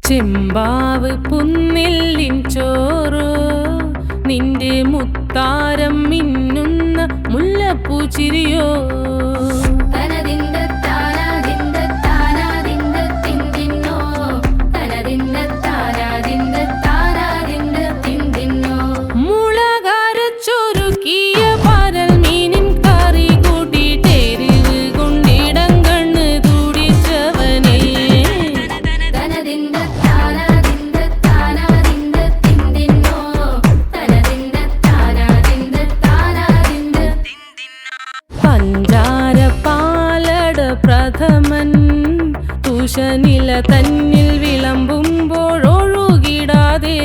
ചെമ്പാവ് പുന്നില്ലിൻ ചോറ് നിന്റെ മുത്താരം മിന്നുന്ന മുല്ലപ്പൂച്ചിരിയോ മുളകരച്ചൊരുക്കിയ പരൽ മീനിൻ കറി കൂട്ടിട്ടെരിവ് കൊണ്ടിടം കണ്ണ് തുടിച്ചവനേ പഞ്ചാര പാലട പ്രഥമൻ തുഷനില തന്നിൽ വിളമ്പുമ്പോഴൊഴുകിടാതെ